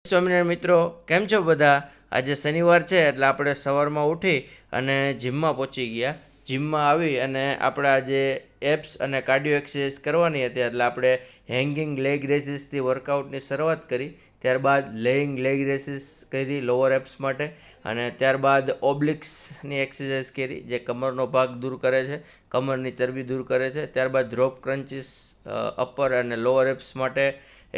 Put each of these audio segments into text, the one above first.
સ્વામિનારાયણ મિત્રો, કેમ છો બધા? આજે શનિવાર છે એટલે આપણે સવારમાં ઉઠી અને જીમમાં પહોંચી ગયા. જીમમાં આવી અને આપણે આજે એપ્સ અને કાર્ડિયો એક્સરસાઇઝ કરવાની હતી એટલે આપણે હેંગિંગ લેગ રેઝિસથી વર્કઆઉટની શરૂઆત કરી. ત્યારબાદ લેઇંગ લેગ રેઝિસ કરી લોઅર એપ્સ માટે, અને ત્યારબાદ ઓબ્લિક્સની એક્સરસાઇઝ કરી જે કમરનો ભાગ દૂર કરે છે, કમરની ચરબી દૂર કરે છે. ત્યારબાદ ડ્રોપ ક્રન્ચીસ અપર અને લોઅર એપ્સ માટે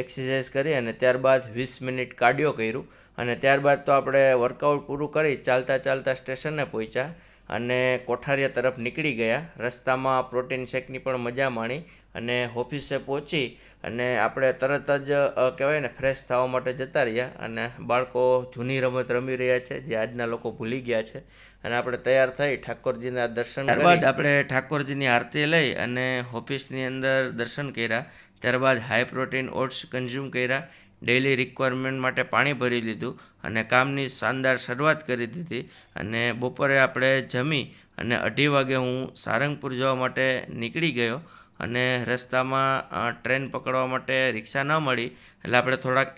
એક્સરસાઇઝ કરી, અને ત્યારબાદ 20 મિનિટ કાર્ડિયો કર્યું. અને ત્યારબાદ તો આપણે વર્કઆઉટ પૂરું કરી ચાલતા ચાલતા સ્ટેશને પહોંચ્યા અને કોઠારિયા તરફ નીકળી ગયા. રસ્તામાં પ્રોટીન શેકની પણ મજા માણી અને ઓફિસે પહોંચી અને આપણે તરત જ કહેવાય ને ફ્રેશ થવા માટે જતા રહ્યા. અને બાળકો જૂની રમત રમી રહ્યા છે જે આજના લોકો ભૂલી ગયા છે. અને આપણે તૈયાર થઈ ઠાકોરજીના દર્શન ત્યારબાદ આપણે ઠાકોરજીની આરતી લઈ અને ઓફિસની અંદર દર્શન કર્યા. ત્યારબાદ હાઈ પ્રોટીન ઓટ્સ કન્ઝ્યુમ કર્યા, ડેઇલી રિક્વાયરમેન્ટ માટે પાણી ભરી લીધું અને કામની શાનદાર શરૂઆત કરી દીધી. અને બપોરે આપણે જમી અને 2:30 વાગે હું સારંગપુર જવા માટે નીકળી ગયો. અને રસ્તામાં ટ્રેન પકડવા માટે રિક્ષા ન મળી એટલે આપણે થોડાક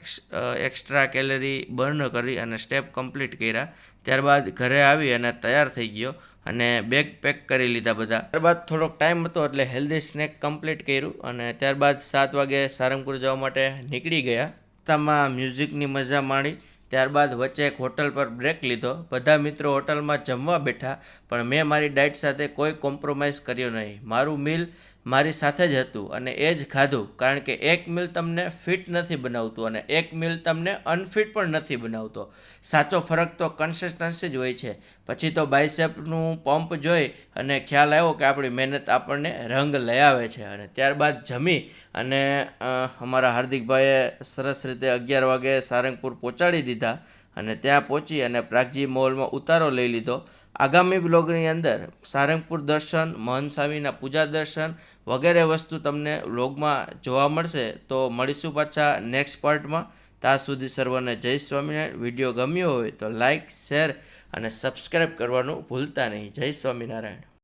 એક્સ્ટ્રા કેલરી બર્ન કરી અને સ્ટેપ કમ્પ્લીટ કર્યા. ત્યારબાદ ઘરે આવી અને તૈયાર થઈ ગયો અને બેગ પેક કરી લીધા બધા. ત્યારબાદ થોડોક ટાઈમ હતો એટલે હેલ્ધી સ્નેક કમ્પ્લીટ કર્યું અને ત્યારબાદ 7 વાગે સારંગપુર જવા માટે નીકળી ગયા. રસ્તામાં મ્યુઝિકની મજા માણી. ત્યારબાદ વચ્ચે એક હોટલ પર બ્રેક લીધો. બધા મિત્રો હોટલમાં જમવા બેઠા, પણ મેં મારી ડાયટ સાથે કોઈ કોમ્પ્રોમાઇઝ કર્યો નહીં. મારું મીલ મારી સાથે જ હતું અને એ જ ખાધું, કારણ કે એક મીલ તમને ફિટ નથી બનાવતું અને એક મીલ તમને અનફિટ પણ નથી બનાવતો. સાચો ફરક તો કન્સિસ્ટન્સી જ હોય છે. પછી તો બાયસેપનું પંપ જોઈ અને ખ્યાલ આવ્યો કે આપણી મહેનત આપણને રંગ લઈ આવે છે. અને ત્યારબાદ જમી અને અમારા હાર્દિકભાઈએ સરસ રીતે 11 વાગે સારંગપુર પહોંચાડી દીધા. અને ત્યાં પહોંચી અને પ્રાગજી મોલમાં ઉતારો લઈ લીધો. આગામી બ્લોગની અંદર સારંગપુર દર્શન, મહંત સ્વામીના પૂજા દર્શન વગેરે વસ્તુ તમને વ્લોગમાં જોવા મળશે. તો મળીશું પાછા નેક્સ્ટ પાર્ટમાં. ત્યાં સુધી સર્વને જય સ્વામિનારાયણ. વિડીયો ગમ્યો હોય તો લાઇક, શેર અને સબસ્ક્રાઈબ કરવાનું ભૂલતા નહીં. જય સ્વામિનારાયણ.